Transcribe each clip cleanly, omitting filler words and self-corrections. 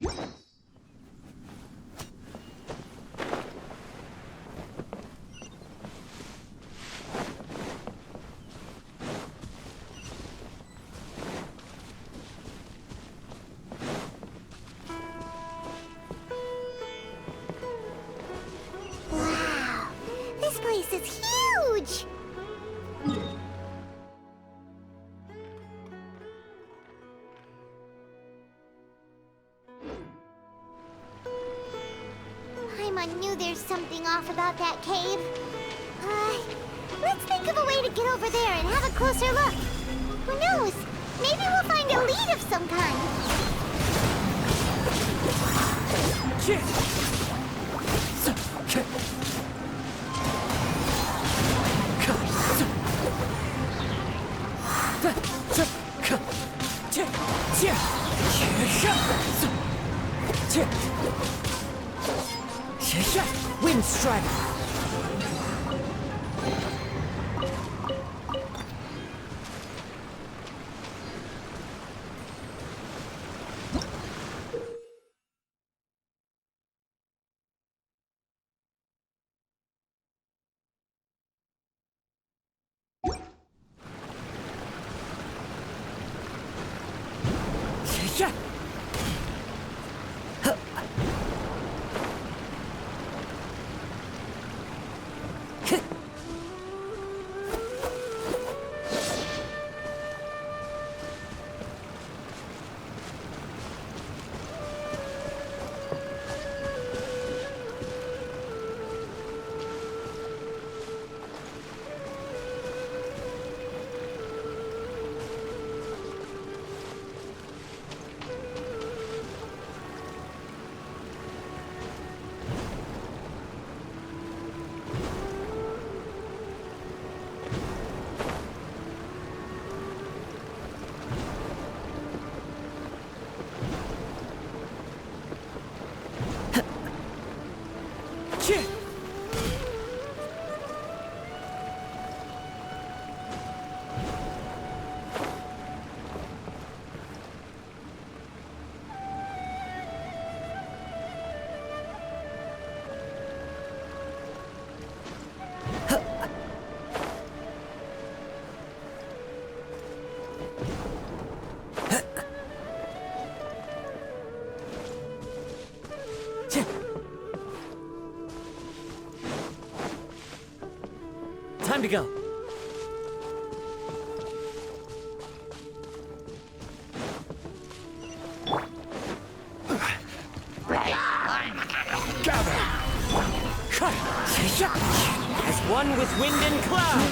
Wow, this place is huge! I knew there's something off about that cave. Let's think of a way to get over there and have a closer look. Who knows? Maybe we'll find a lead of some kind. Wind Strider! Time to go. Gather! As one with wind and cloud!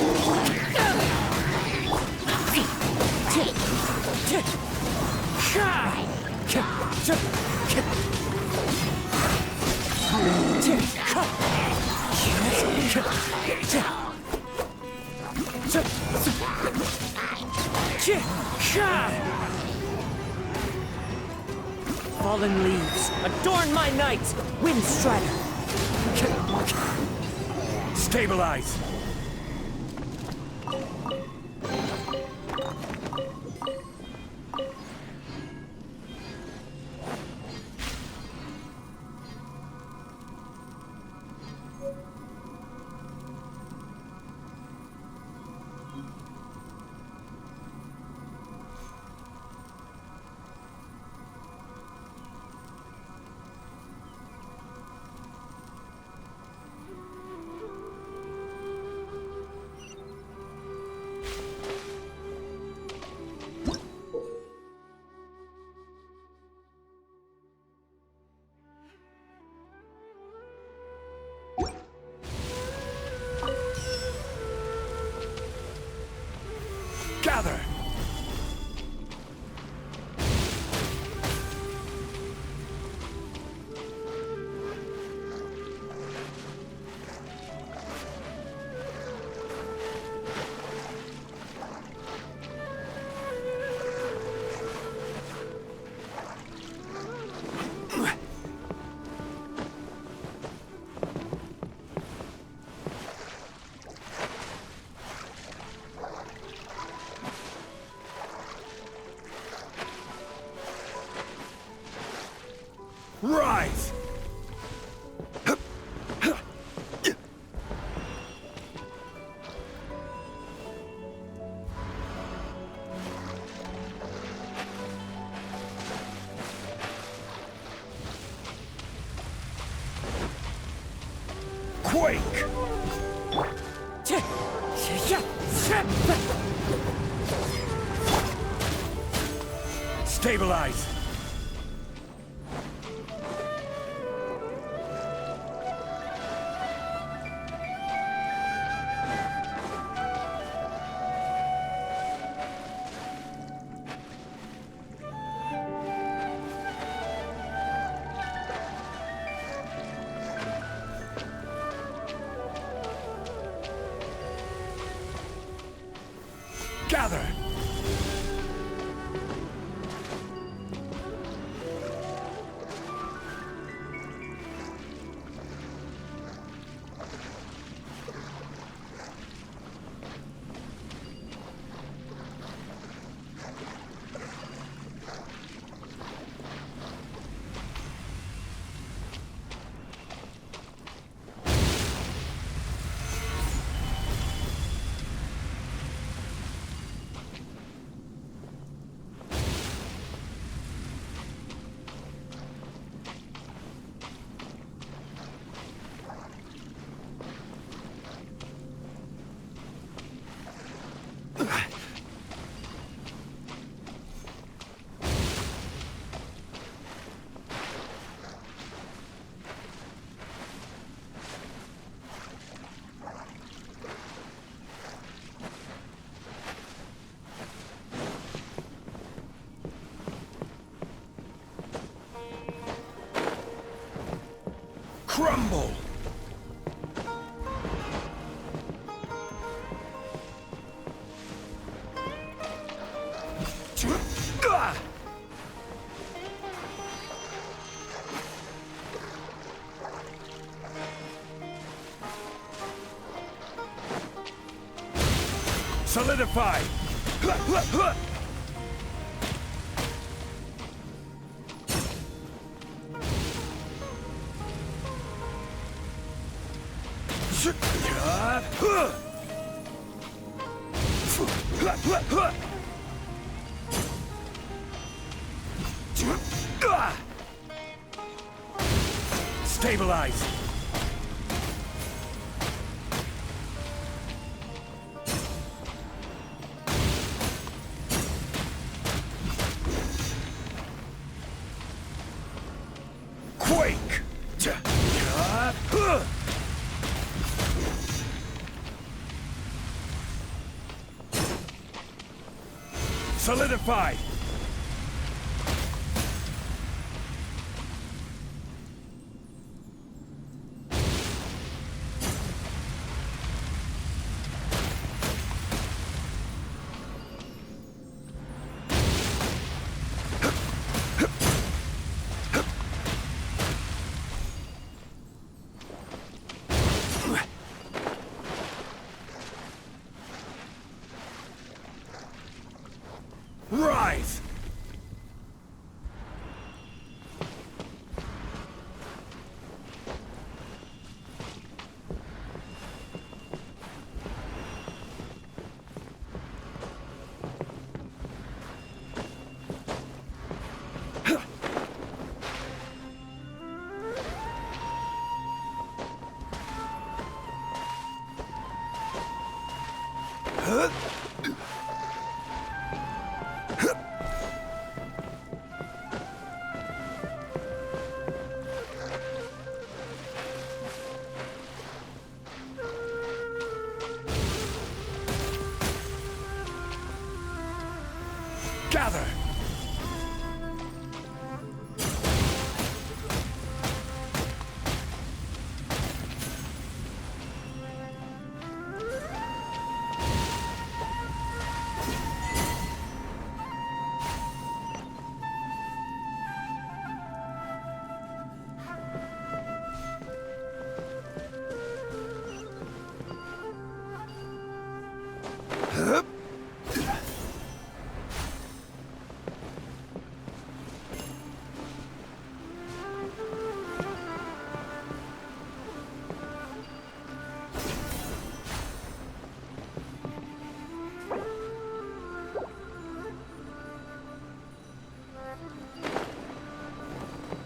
Fallen leaves, adorn my night! Wind Strider! Stabilize! Rise! Quake! Stabilize! Gather! Crumble! Solidify! Stabilize! Quake! Solidify! Rise! Gather!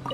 Huh?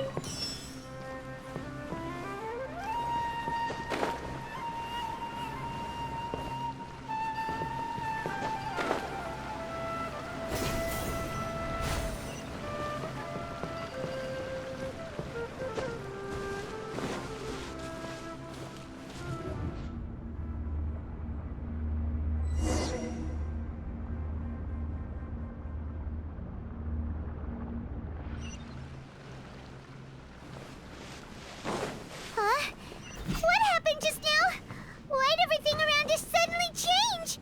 What happened just now? Why'd everything around us suddenly change?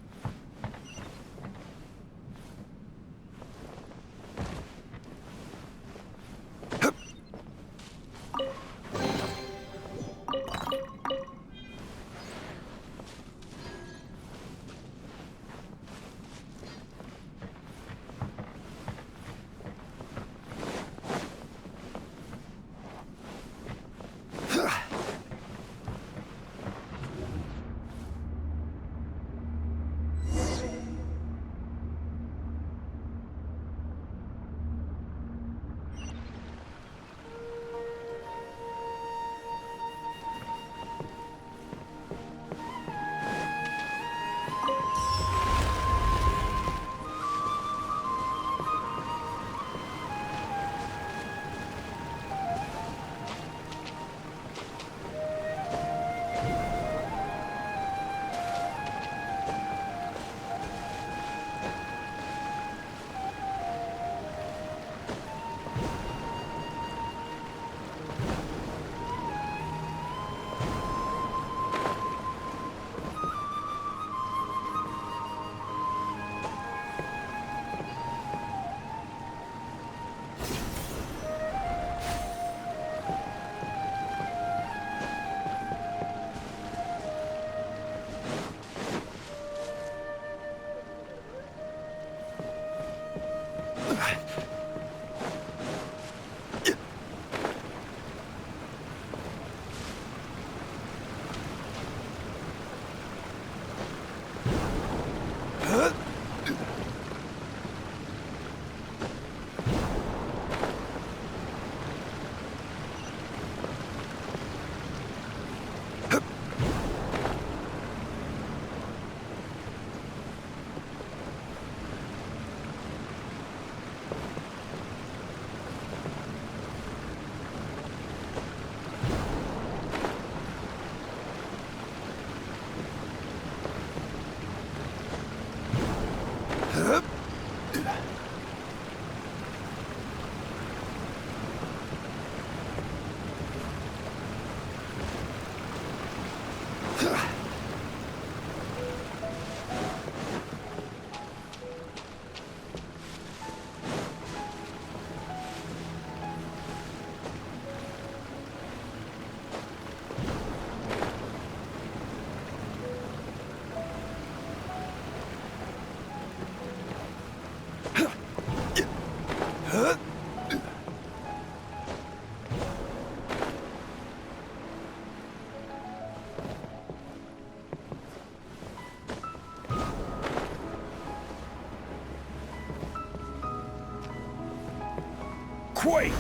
Quake!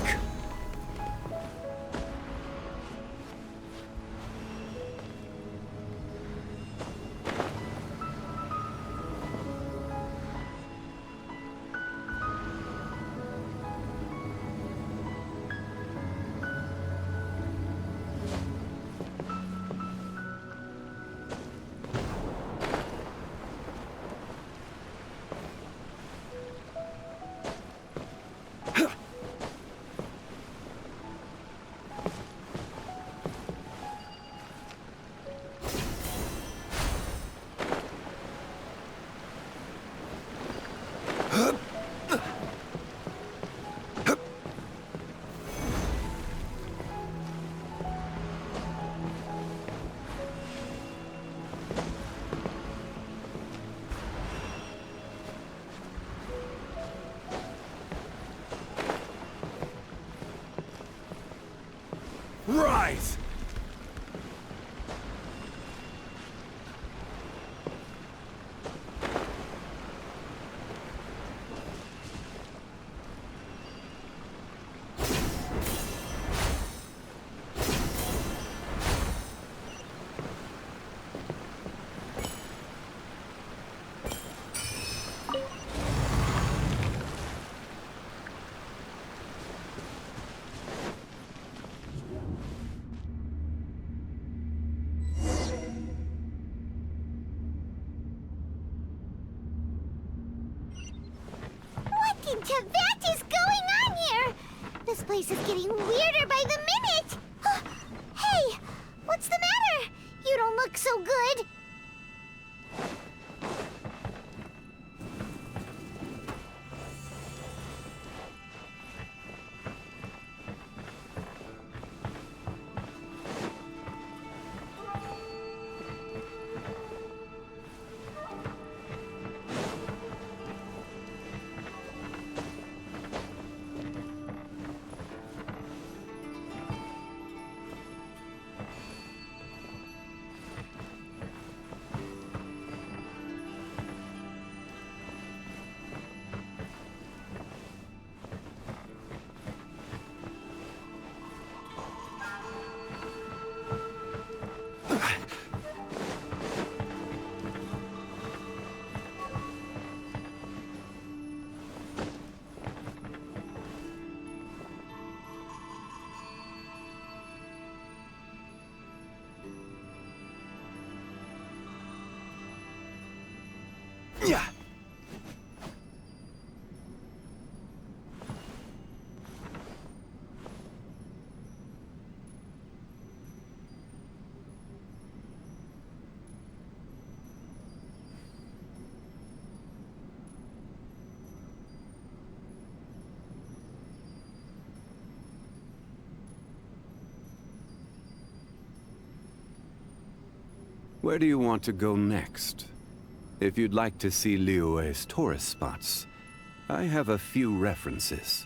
Rise! to that is going on here? This place is getting weirder by the minute. Hey, what's the matter? You don't look so good. Yeah. Where do you want to go next? If you'd like to see Liyue's tourist spots, I have a few references.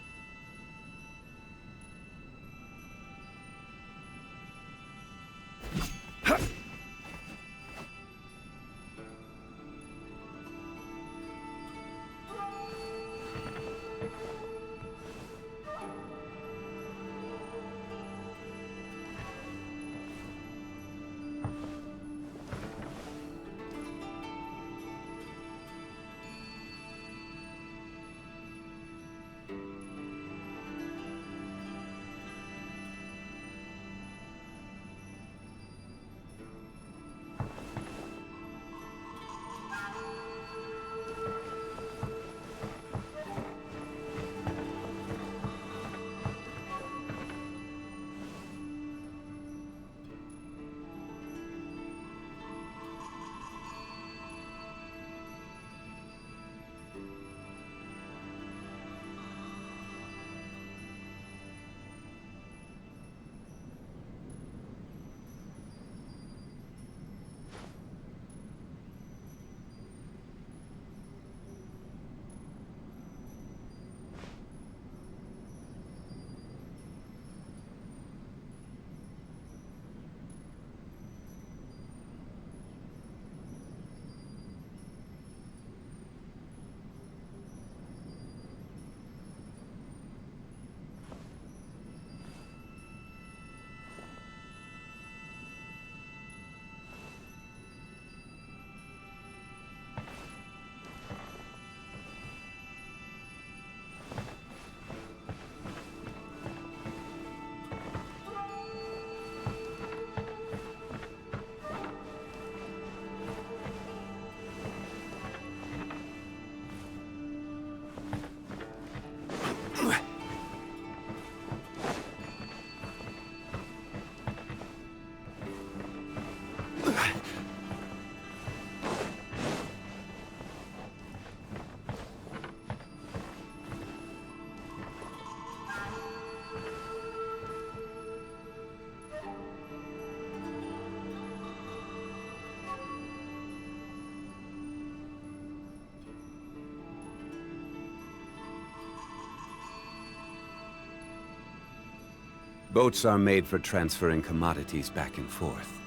Boats are made for transferring commodities back and forth,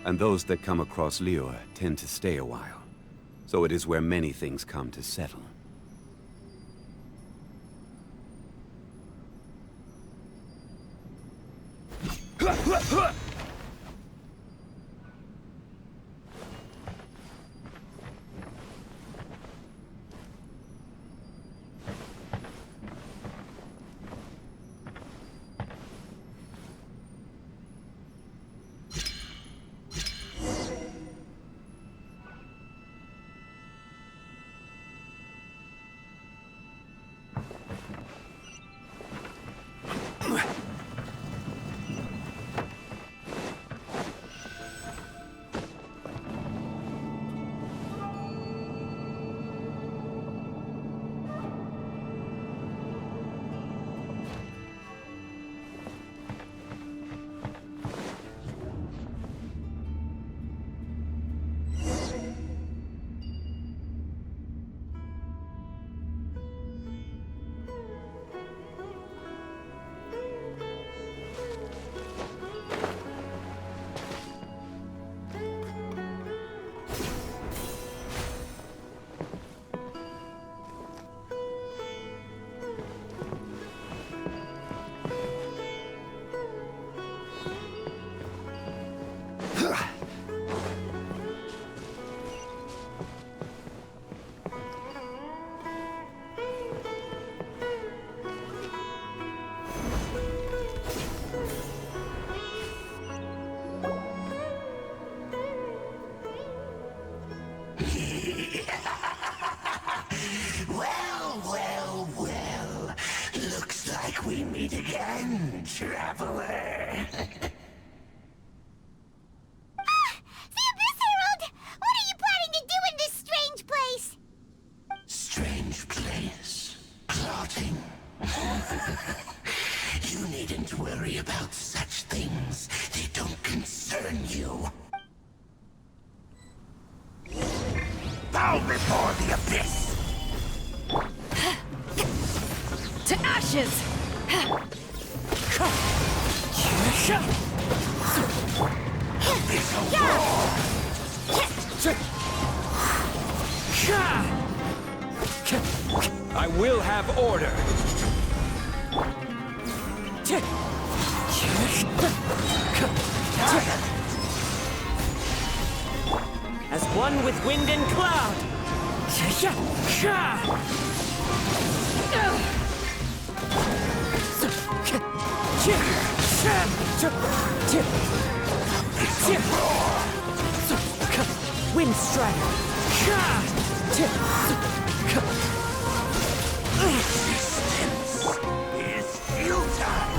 and those that come across Liyue tend to stay a while. So it is where many things come to settle. meet again, traveler. The Abyss, Herald! What are you planning to do in this strange place? Strange place. Plotting. You needn't worry about such things. They don't concern you. Bow before the Abyss! To ashes! It's a war! I will have order! As one with wind and cloud! Wind strider! Resistance is futile!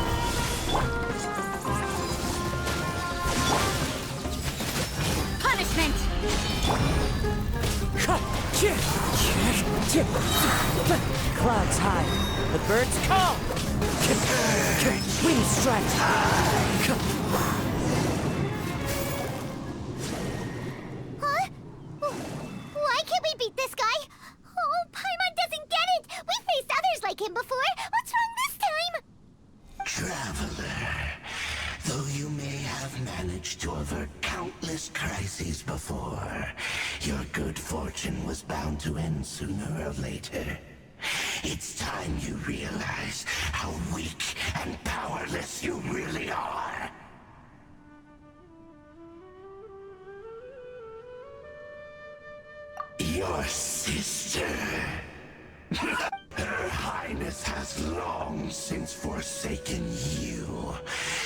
Punishment! Clouds high, the birds call! Wind strike! Huh? Why can't we beat this guy? Oh, Paimon doesn't get it! We faced others like him before! What's wrong this time? Traveler, though you may have managed to avert countless crises before, your good fortune was bound to end sooner or later. It's time you realize how weak and powerless you really are. Your sister. Her Highness has long since forsaken you.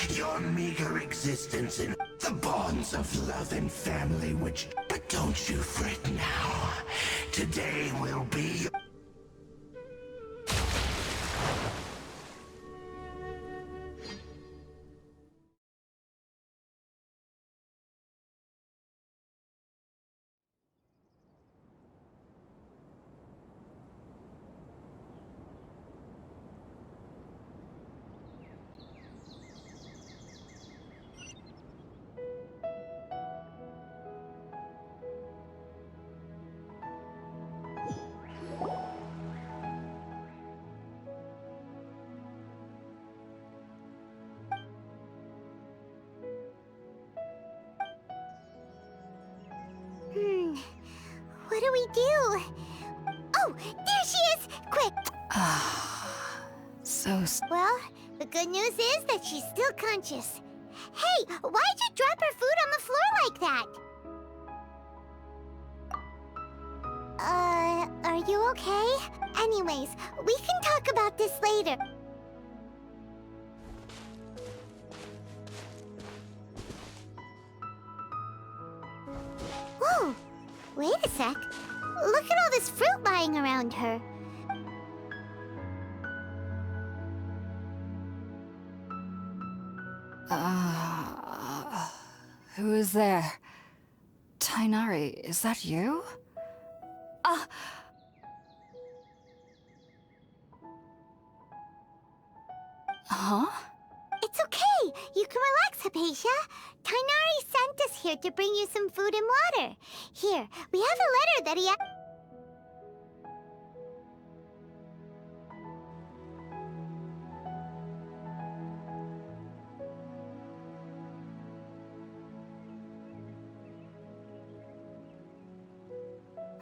Your meager existence in the bonds of love and family which... But don't you fret now. Today will be... What do we do? Oh, there she is! Quick! Well, The good news is that she's still conscious. Hey, why'd you drop her food on the floor like that? Are you okay? Anyways, we can talk about this later. Whoa! Wait a sec. Look at all this fruit lying around her. Who is there? Tainari, is that you? Huh? It's okay. You can relax, Hypatia. Tainari sent us here to bring you some food and water. Here, we have a letter that he...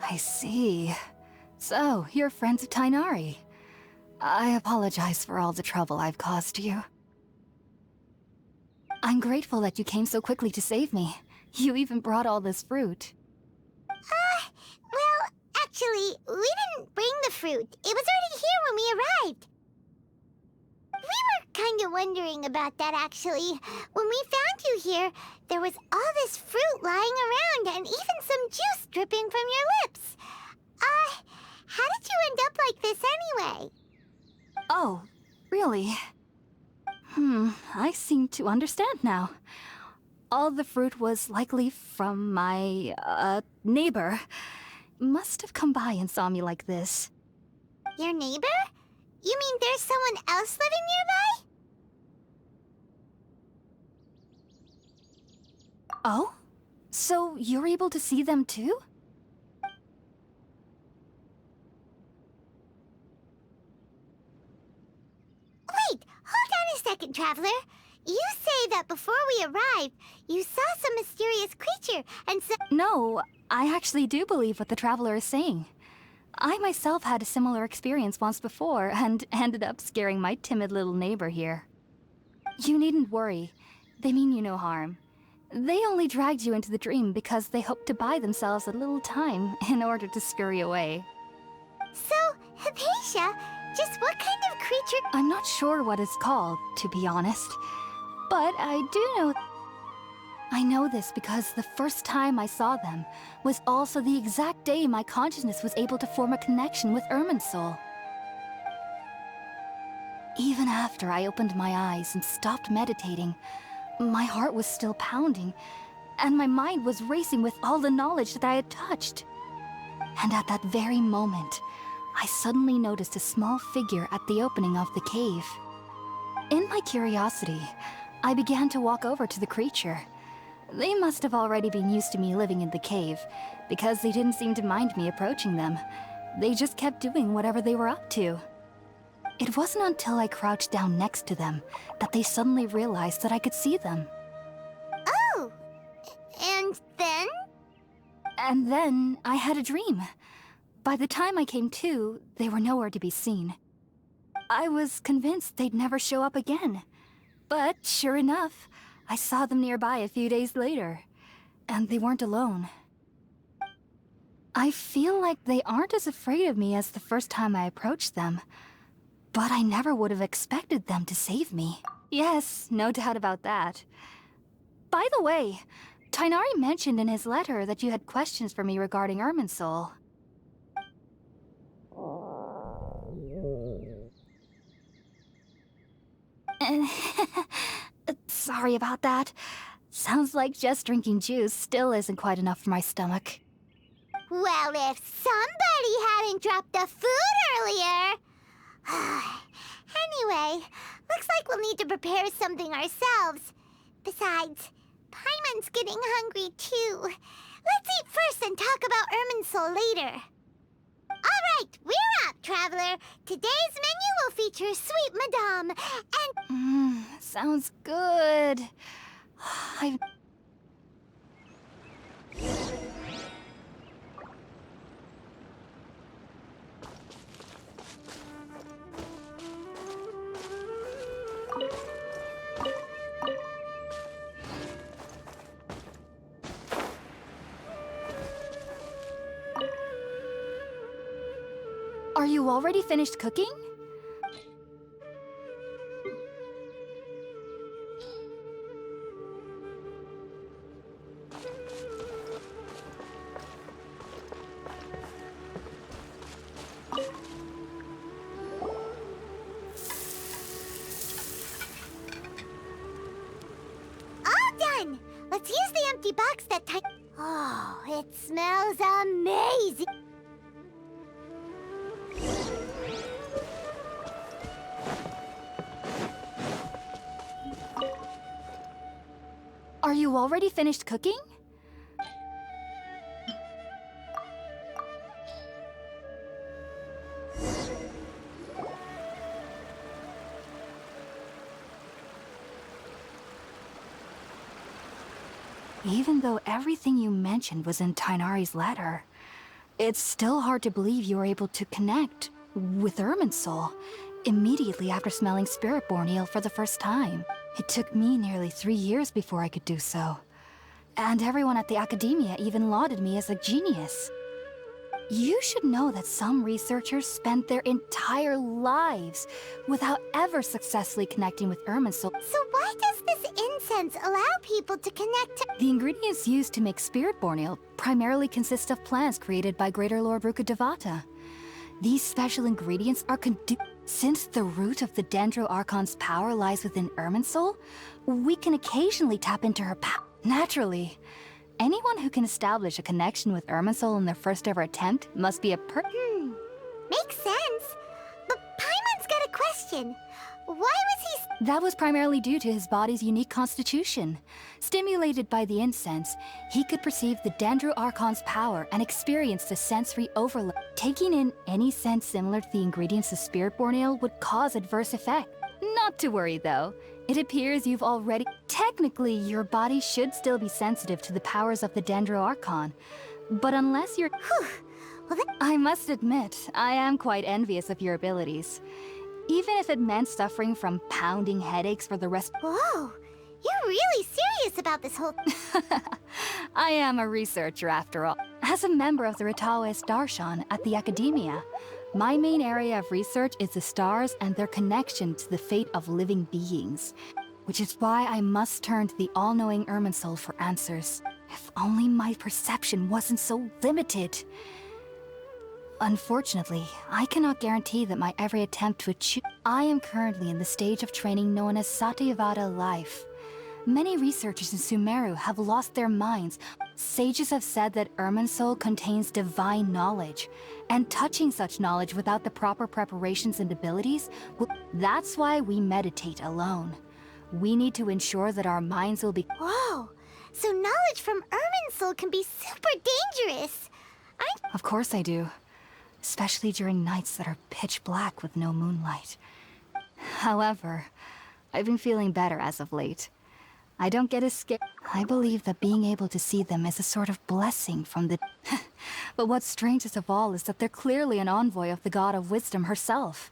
I see. So, you're friends of Tainari. I apologize for all the trouble I've caused you. I'm grateful that you came so quickly to save me. You even brought all this fruit. Well, actually, we didn't bring the fruit. It was already here when we arrived. We were kind of wondering about that, actually. When we found you here, there was all this fruit lying around and even some juice dripping from your lips. How did you end up like this anyway? Oh, really? I seem to understand now. All the fruit was likely from my, neighbor. Must have come by and saw me like this. Your neighbor? You mean there's someone else living nearby? Oh? So you're able to see them too? Wait, hold on a second, Traveler. You say that before we arrived, you saw some mysterious creature, and so— No, I actually do believe what the Traveler is saying. I myself had a similar experience once before, and ended up scaring my timid little neighbor here. You needn't worry. They mean you no harm. They only dragged you into the dream because they hoped to buy themselves a little time in order to scurry away. So, Hypatia, just what kind of creature— I'm not sure what it's called, to be honest. But I do know— I know this because the first time I saw them was also the exact day my consciousness was able to form a connection with Irminsul. Even after I opened my eyes and stopped meditating, my heart was still pounding, and my mind was racing with all the knowledge that I had touched. And at that very moment, I suddenly noticed a small figure at the opening of the cave. In my curiosity, I began to walk over to the creature. They must have already been used to me living in the cave, because they didn't seem to mind me approaching them. They just kept doing whatever they were up to. It wasn't until I crouched down next to them that they suddenly realized that I could see them. Oh! And then? And then I had a dream. By the time I came to, they were nowhere to be seen. I was convinced they'd never show up again. But sure enough, I saw them nearby a few days later. And they weren't alone. I feel like they aren't as afraid of me as the first time I approached them. But I never would have expected them to save me. Yes, no doubt about that. By the way, Tighnari mentioned in his letter that you had questions for me regarding Irminsul. Sorry about that. Sounds like just drinking juice still isn't quite enough for my stomach. Well, if somebody hadn't dropped the food earlier... Anyway, looks like we'll need to prepare something ourselves. Besides, Paimon's getting hungry too. Let's eat first and talk about Irminsul later. Alright, we're up, Traveler. Today's menu will feature Sweet Madame and... Sounds good. Are you already finished cooking? All done! Let's use the empty box that Oh, it smells amazing! Are you already finished cooking? Even though everything you mentioned was in Tighnari's letter, it's still hard to believe you were able to connect with Irminsul immediately after smelling Spiritborn eel for the first time. It took me nearly 3 years before I could do so. And everyone at the Academia even lauded me as a genius. You should know that some researchers spend their entire lives without ever successfully connecting with Irminsul. So why does this incense allow people to connect to— The ingredients used to make Spiritborn eel primarily consist of plants created by Greater Lord Rukkhadevata. These special ingredients are Since the root of the Dendro Archon's power lies within Irminsul, we can occasionally tap into her power. Naturally, anyone who can establish a connection with Irminsul in their first ever attempt must be a Makes sense. But Paimon's got a question. Why was he... That was primarily due to his body's unique constitution. Stimulated by the incense, he could perceive the Dendro Archon's power and experience the sensory overload. Taking in any sense similar to the ingredients of Spiritborn Ale would cause adverse effect. Not to worry though. It appears you've already... Technically, your body should still be sensitive to the powers of the Dendro Archon. But unless you're... Well, I must admit, I am quite envious of your abilities. Even if it meant suffering from pounding headaches for the rest... Whoa! You're really serious about this whole... I am a researcher after all. As a member of the Ritaoist Archon at the Academia, my main area of research is the stars and their connection to the fate of living beings. Which is why I must turn to the all-knowing Irminsul for answers. If only my perception wasn't so limited. Unfortunately, I cannot guarantee that my every attempt to achieve... I am currently in the stage of training known as Satyavada life. Many researchers in Sumeru have lost their minds. Sages have said that Irminsul contains divine knowledge, and touching such knowledge without the proper preparations and abilities, that's why we meditate alone. We need to ensure that our minds will be... Whoa! So knowledge from Irminsul can be super dangerous! Of course I do. Especially during nights that are pitch black with no moonlight. However, I've been feeling better as of late. I don't get as scared. I believe that being able to see them is a sort of blessing from the... But what's strangest of all is that they're clearly an envoy of the God of Wisdom herself.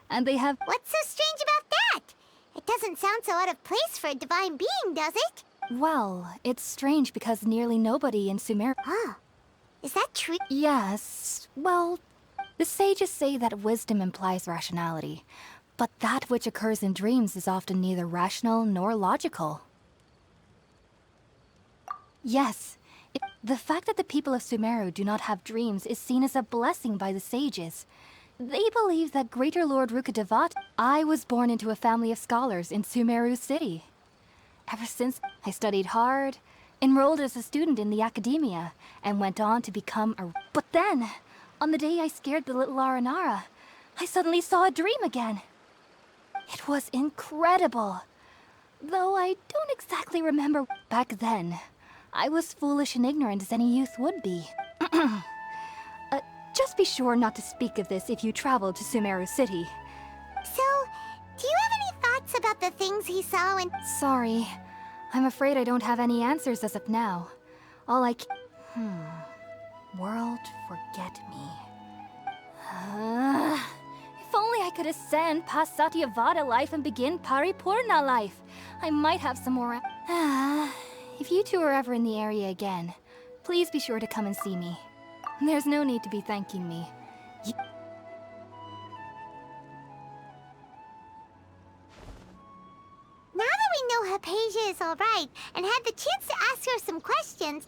And they have... What's so strange about that? It doesn't sound so out of place for a divine being, does it? Well, it's strange because nearly nobody in Sumeru... Huh. Is that true? Yes, well... The sages say that wisdom implies rationality, but that which occurs in dreams is often neither rational nor logical. Yes, the fact that the people of Sumeru do not have dreams is seen as a blessing by the sages. They believe that Greater Lord Rukkhadevata... I was born into a family of scholars in Sumeru City. Ever since, I studied hard, enrolled as a student in the Academia, and went on to become a... But then... On the day I scared the little Aranara, I suddenly saw a dream again. It was incredible. Though I don't exactly remember back then. I was foolish and ignorant as any youth would be. Just be sure not to speak of this if you travel to Sumeru City. So, do you have any thoughts about the things he saw when... Sorry. I'm afraid I don't have any answers as of now. All I World, forget me. If only I could ascend past Satyavada life and begin Paripurna life. I might have some more... If you two are ever in the area again, please be sure to come and see me. There's no need to be thanking me. Now that we know Hypatia is alright, and had the chance to ask her some questions...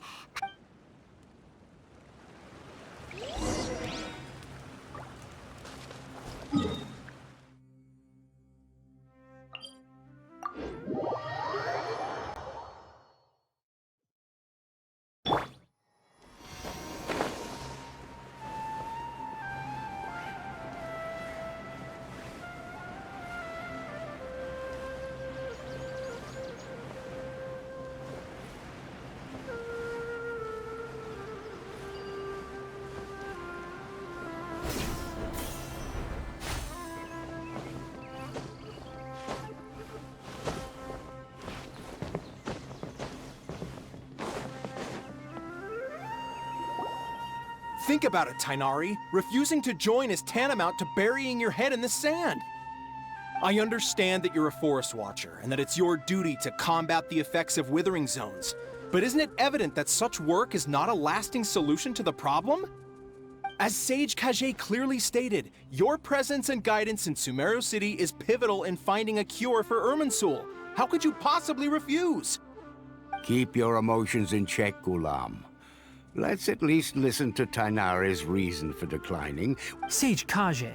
Think about it, Tainari. Refusing to join is tantamount to burying your head in the sand. I understand that you're a forest watcher, and that it's your duty to combat the effects of withering zones. But isn't it evident that such work is not a lasting solution to the problem? As Sage Kage clearly stated, your presence and guidance in Sumeru City is pivotal in finding a cure for Irminsul. How could you possibly refuse? Keep your emotions in check, Ghulam. Let's at least listen to Tainari's reason for declining. Sage Kage,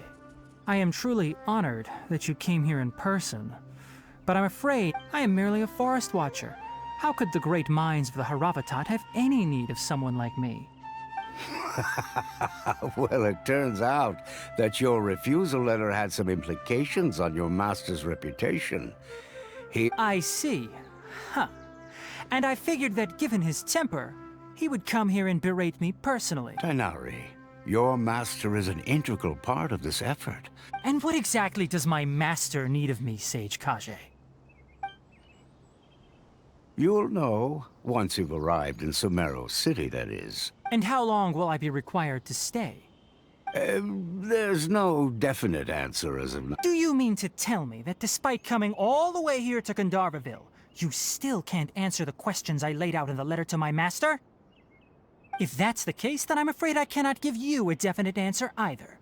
I am truly honored that you came here in person, but I'm afraid I am merely a forest watcher. How could the great minds of the Haravatat have any need of someone like me? Well, it turns out that your refusal letter had some implications on your master's reputation. I see. Huh. And I figured that given his temper, he would come here and berate me personally. Tighnari, your master is an integral part of this effort. And what exactly does my master need of me, Sage Collei? You'll know once you've arrived in Sumeru City, that is. And how long will I be required to stay? There's no definite answer as of now. Do you mean to tell me that despite coming all the way here to Gandharva Ville, you still can't answer the questions I laid out in the letter to my master? If that's the case, then I'm afraid I cannot give you a definite answer either.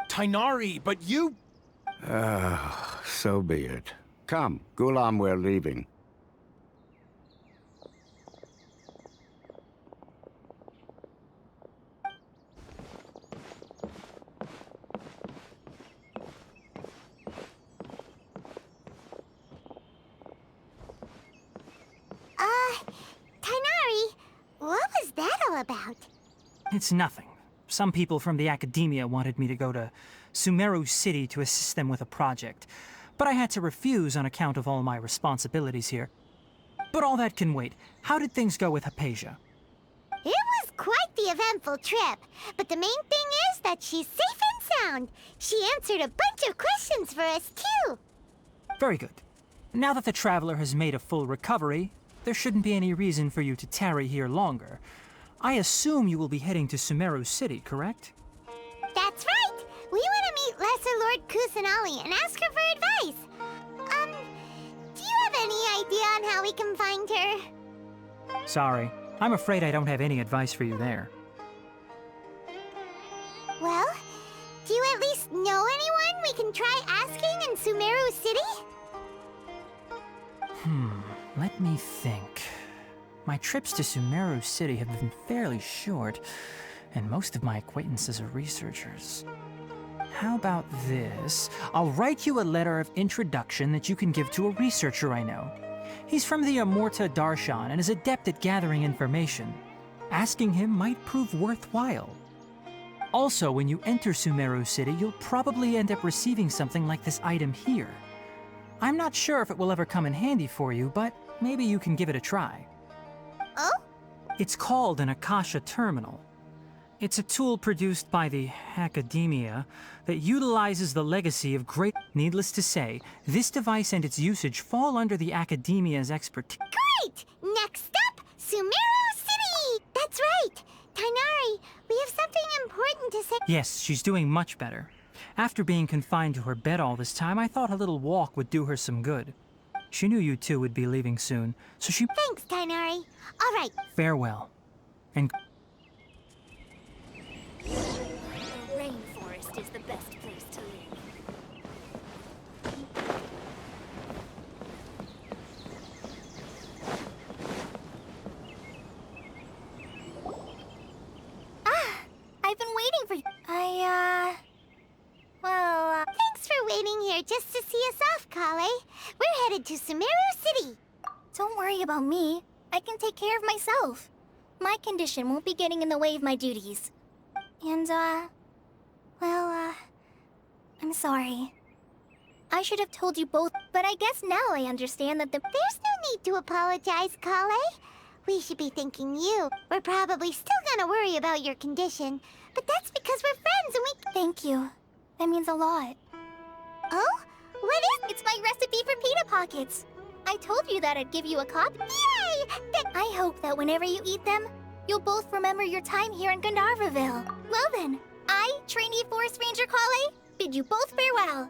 Tighnari, but you... So be it. Come, Ghulam, we're leaving. Tighnari, what was that all about? It's nothing. Some people from the academia wanted me to go to Sumeru City to assist them with a project, but I had to refuse on account of all my responsibilities here. But all that can wait. How did things go with Hypatia? It was quite the eventful trip, but the main thing is that she's safe and sound. She answered a bunch of questions for us, too. Very good. Now that the traveler has made a full recovery, there shouldn't be any reason for you to tarry here longer. I assume you will be heading to Sumeru City, correct? That's right! We want to meet Lesser Lord Kusanali and ask her for advice. Do you have any idea on how we can find her? Sorry. I'm afraid I don't have any advice for you there. Well, do you at least know anyone we can try asking in Sumeru City? Let me think. My trips to Sumeru City have been fairly short, and most of my acquaintances are researchers. How about this? I'll write you a letter of introduction that you can give to a researcher I know. He's from the Amurta Darshan and is adept at gathering information. Asking him might prove worthwhile. Also, when you enter Sumeru City, you'll probably end up receiving something like this item here. I'm not sure if it will ever come in handy for you, but maybe you can give it a try. Oh? It's called an Akasha Terminal. It's a tool produced by the academia that utilizes the legacy of great... Needless to say, this device and its usage fall under the academia's expertise. Great! Next up, Sumeru City! That's right! Tighnari, we have something important to say. Yes, she's doing much better. After being confined to her bed all this time, I thought a little walk would do her some good. She knew you two would be leaving soon, so she... Thanks, Tighnari. All right. Farewell. And... The rainforest is the best place to live. I've been waiting for you. Thanks for waiting here just to see us off, Collei. We're headed to Sumeru City. Don't worry about me. I can take care of myself. My condition won't be getting in the way of my duties. And, I'm sorry. I should have told you both, but I guess now I understand that There's no need to apologize, Collei. We should be thanking you. We're probably still gonna worry about your condition, but that's because we're friends and we... Thank you. That means a lot. Oh? What is... It's my recipe for pita pockets. I told you that I'd give you a copy. Yay! I hope that whenever you eat them, you'll both remember your time here in Gandharva Ville. Well then, I, trainee Forest Ranger Collei, bid you both farewell.